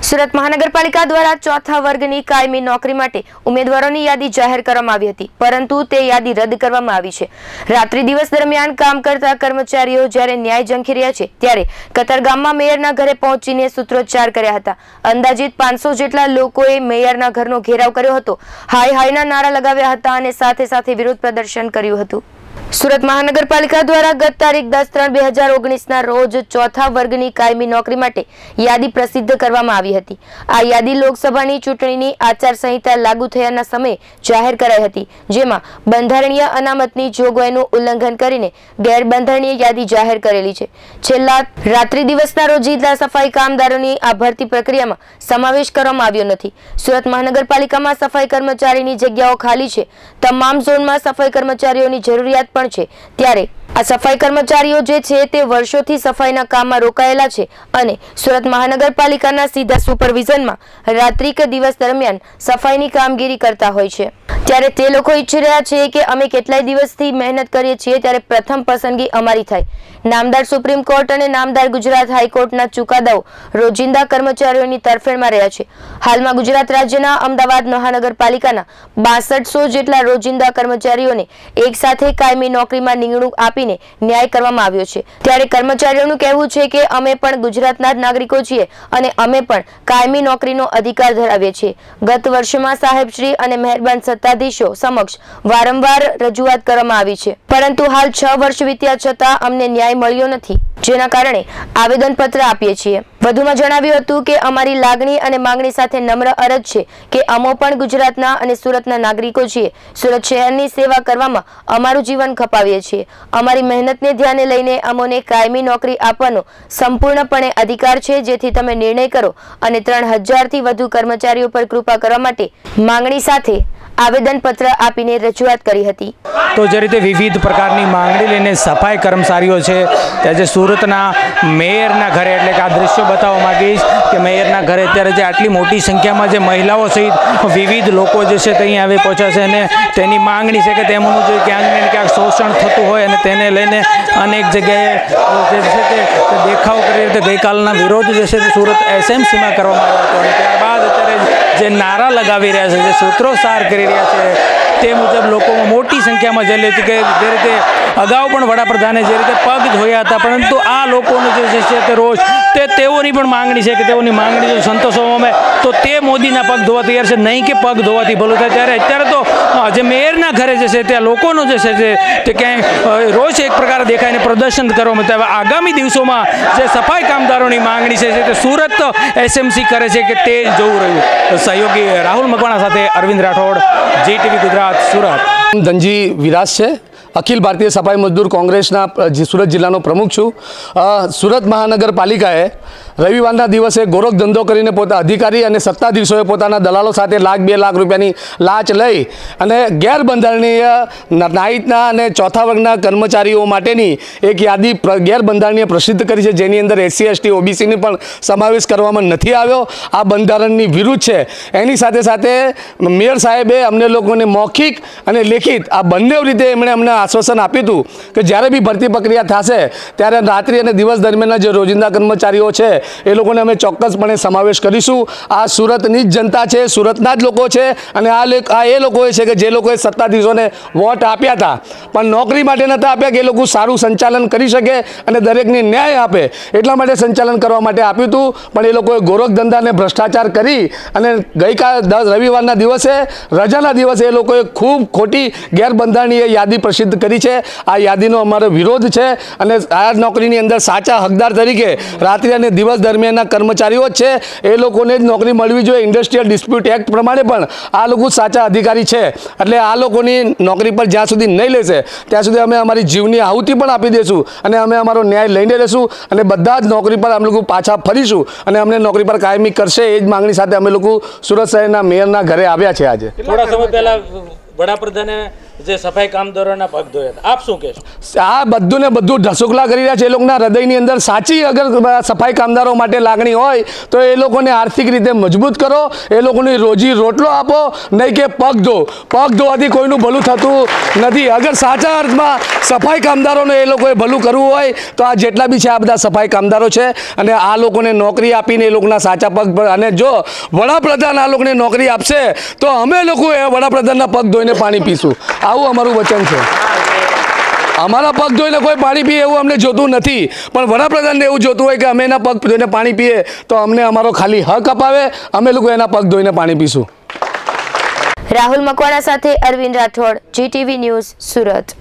સુરત મહાનગરપાલિકા દ્વારા ચોથા વર્ગની કાયમી નોકરી માટે ઉમેદવારોની યાદી જાહેર કરવામાં આવી હતી, પરંતુ તે યાદી રદ કરવામાં આવી છે। રાત્રિ દિવસ દરમિયાન કામ કરતા કર્મચારીઓ જ્યારે ન્યાય ઝંખી રહ્યા છે ત્યારે કતારગામમાં મેયરના ઘરે પહોંચીને સૂત્રોચ્ચાર કર્યા હતા। અંદાજિત 500 જેટલા લોકોએ મેયરના ઘરનો ઘેરાવ કર્યો હતો, હાય હાયના નારા લગાવ્યા હતા અને સાથે સાથે વિરોધ પ્રદર્શન કર્યું હતું। સુરત મહાનગરપાલિકા દ્વારા ગત તારીખ 10/3/2019 રોજ ચોથા વર્ગની કાયમી નોકરી માટે યાદી પ્રસિદ્ધ કરવામાં આવી હતી। આ યાદી લોકસભાની ચૂંટણીની આચારસંહિતા લાગુ થયાના સમયે જાહેર કરાઈ હતી, જેમાં બંધારણીય અનામતની જોગવાઈનું ઉલ્લંઘન કરીને ગેરબંધારણીય યાદી જાહેર કરેલી છે। છેલ્લા રાત્રિ દિવસના રોજિંદા સફાઈ કામદારોની આ ભરતી પ્રક્રિયામાં સમાવેશ કરવામાં આવ્યો નથી। સુરત મહાનગરપાલિકામાં સફાઈ કર્મચારીની જગ્યાઓ ખાલી છે, તમામ ઝોનમાં સફાઈ કર્મચારીઓની જરૂરિયાત પણ છે, ત્યારે આ સફાઈ કર્મચારીઓ જે છે તે વર્ષોથી સફાઈના કામમાં રોકાયેલા છે અને સુરત મહાનગરપાલિકાના સીધા સુપરવિઝનમાં રાત્રિ કે દિવસ દરમિયાન સફાઈની કામગીરી કરતા હોય છે। ત્યારે તે લોકો ઈચ્છી રહ્યા છે કે અમે કેટલાય દિવસથી મહેનત કરીએ છીએ ત્યારે પ્રથમ પસંદગી અમારી થાય। નામદાર સુપ્રીમ કોર્ટ અને નામદાર ગુજરાત હાઈકોર્ટના ચુકાદાઓ રોજિંદા કર્મચારીઓની તરફેણમાં રહ્યા છે। હાલમાં ગુજરાત રાજ્યના અમદાવાદ મહાનગરપાલિકાના 6200 જેટલા રોજિંદા કર્મચારીઓને એક સાથે કાયમી નોકરીમાં નિમણૂક આપીને ન્યાય કરવામાં આવ્યો છે। ત્યારે કર્મચારીઓનું કહેવું છે કે અમે પણ ગુજરાતના જ નાગરિકો છીએ અને અમે પણ કાયમી નોકરીનો અધિકાર ધરાવીએ છીએ। ગત વર્ષમાં સાહેબશ્રી અને મહેરબાન સત્તાધીશો સમક્ષ વારંવાર રજૂઆત કરવામાં આવી છે, પરંતુ હાલ 6 વર્ષ વીત્યા છતાં અમને ન્યાય મળ્યો નથી, જેના કારણે આવેદનપત્ર આપીએ છીએ। વધુમાં જણાવ્યું હતું કે અમારી લાગણી અને માંગણી સાથે નમ્ર અરજ છે કે અમો પણ ગુજરાતના અને સુરતના નાગરિકો છીએ। સુરત શહેરની સેવા કરવામાં અમારું જીવન ખપાવીએ છીએ। અમારી મહેનતને ધ્યાને લઈને અમોને કાયમી નોકરી આપવાનો સંપૂર્ણપણે અધિકાર છે, જેથી તમે નિર્ણય કરો અને 3000 થી વધુ કર્મચારીઓ પર કૃપા કરવા માટે માંગણી સાથે આવેદનપત્ર આપીને રજૂઆત કરી હતી। તો જે રીતે વિવિધ પ્રકારની માંગણી લઈને સફાઈ કર્મચારીઓ છે ત્યાં જે સુરતના મેયરના ઘરે, એટલે કે આ દ્રશ્યો બતાવવા માંગીશ કે મેયરના ઘરે અત્યારે જે આટલી મોટી સંખ્યામાં જે મહિલાઓ સહિત વિવિધ લોકો જે છે તે અહીં આવી પહોંચ્યા છે અને તેની માંગણી છે કે તેમનું જે ક્યાંક ને ક્યાંક શોષણ થતું હોય અને તેને લઈને અનેક જગ્યાએ જે છે તે દેખાવ કરી રીતે ગઈકાલના વિરોધ જે છે તે સુરત SMCમાં કરવામાં આવ્યો હતો અને ત્યારબાદ અત્યારે જે નારા લગાવી રહ્યા છે, જે સૂત્રોચ્ચાર કરી રહ્યા છે તે મુજબ લોકોમાં મોટી સંખ્યામાં જઈ હતી કે જે રીતે અગાઉ પણ વડાપ્રધાને જે રીતે પગ ધોયા હતા, પરંતુ આ લોકોનું જે છે તે રોજ તેઓની પણ માંગણી છે કે તેઓની માંગણી જો સંતોષવામાં આવે તો તે મોદીના પગ ધોવા તૈયાર છે, નહીં કે પગ ધોવાથી ભલું થાય। ત્યારે અત્યારે તો જે મેયરના ઘરે જે છે ત્યાં લોકોનું જે છે તે ક્યાંય રોજ એક પ્રકારે દેખાઈને પ્રદર્શન કરવામાં આવે। આગામી દિવસોમાં જે સફાઈ કામદારોની માંગણી છે તે સુરત SMC કરે છે કે તે જોવું રહ્યું। સહયોગી રાહુલ મકવાણા સાથે અરવિંદ રાઠોડ, GTV ગુજરાત, સુરત। ધનજી વિરાજ છે, અખિલ ભારતીય સફાઈ મજદૂર કોંગ્રેસના સુરત જિલ્લાનો પ્રમુખ છું। સુરત મહાનગરપાલિકાએ રવિવારના દિવસે ગોરખ ધંધો કરીને પોતા અધિકારી અને સત્તાધીશોએ પોતાના દલાલો સાથે ₹1-2 લાખ રૂપિયાની લાંચ લઈ અને ગેરબંધારણીય નાયતના અને ચોથા વર્ગના કર્મચારીઓ માટેની એક યાદી ગેરબંધારણીય પ્રસિદ્ધ કરી છે, જેની અંદર SC ST OBCને પણ સમાવેશ કરવામાં નથી આવ્યો। આ બંધારણની વિરુદ્ધ છે। એની સાથે સાથે મેયર સાહેબે અમને લોકોને મૌખિક અને લેખિત આ બંને રીતે એમણે અમને આશ્વાસન આપ્યું હતું કે જ્યારે બી ભરતી પ્રક્રિયા થશે ત્યારે રાત્રિ અને દિવસ દરમિયાનના જે રોજિંદા કર્મચારીઓ છે એ લોકોને અમે ચોક્કસપણે સમાવેશ કરીશું। આ સુરતની જ જનતા છે, સુરતના જ લોકો છે અને આ એ લોકોએ છે કે જે લોકોએ સત્તાધીશોને વોટ આપ્યા હતા પણ નોકરી માટે નહોતા આપ્યા કે એ લોકો સારું સંચાલન કરી શકે અને દરેકને ન્યાય આપે, એટલા માટે સંચાલન કરવા માટે આપ્યું હતું, પણ એ લોકોએ ગોરખ ધંધાને ભ્રષ્ટાચાર કરી અને ગઈકાલ રવિવારના દિવસે રજાના દિવસે એ લોકોએ ખૂબ ખોટી ગેરબંધારણીય યાદી પ્રસિદ્ધ કરી છે। આ યાદીનો અમારો વિરોધ છે અને આ નોકરીની અંદર સાચા હકદાર તરીકે રાત્રિ અને દિવસ દરમિયાનના કર્મચારીઓ જ છે, એ લોકોને જ નોકરી મળવી જોઈએ। ઇન્ડસ્ટ્રીયલ ડિસ્પ્યુટ એક્ટ પ્રમાણે પણ આ લોકો સાચા અધિકારી છે, એટલે આ લોકોની નોકરી પર જ્યાં સુધી નહીં લેશે ત્યાં સુધી અમે અમારી જીવની આહુતિ પણ આપી દઈશું અને અમે અમારો ન્યાય લઈને રહેશું અને બધા જ નોકરી પર અમે લોકો પાછા ફરીશું અને અમને નોકરી પર કાયમી કરશે, એ જ માંગણી સાથે અમે લોકો સુરત શહેરના મેયરના ઘરે આવ્યા છે। આજે થોડા સમય પહેલા વડાપ્રધાને જે સફાઈ કામદારોના પગ ધોયા હતા, આપ શું કહેશો? આ બધું ને બધું ઢસુકલા કરી રહ્યા છે. એ લોકોના હૃદયની અંદર સાચી અગર સફાઈ કામદારો માટે લાગણી હોય તો એ લોકોને આર્થિક રીતે મજબૂત કરો, એ લોકોની રોજી રોટલો આપો, નહીં કે પગ ધો. પગ ધોવાથી કોઈનું ભલું થતું નથી. અગર સાચા અર્થમાં સફાઈ કામદારોને એ લોકોએ ભલું કરવું હોય તો આ જેટલા બી છે આ બધા સફાઈ કામદારો છે, અને આ લોકોને નોકરી આપીને એ લોકોના સાચા પગ, અને જો વડાપ્રધાન આ લોકોને નોકરી આપશે તો અમે લોકો એ વડાપ્રધાનના પગ ધોઈને પાણી પીશું. આવું અમારું વચન છે. અમારા પગ ધોઈને કોઈ પાણી પીએ એવું અમને જોતું નથી, પણ વડાપ્રધાનને એવું જોતું હોય કે અમે એના પગ ધોઈને પાણી પીએ તો અમને અમારો ખાલી હક અપાવે, અમે લોકો એના પગ ધોઈને પાણી પીશું. રાહુલ મકવાણા સાથે અરવિંદ રાઠોડ, GTV ન્યૂઝ, સુરત.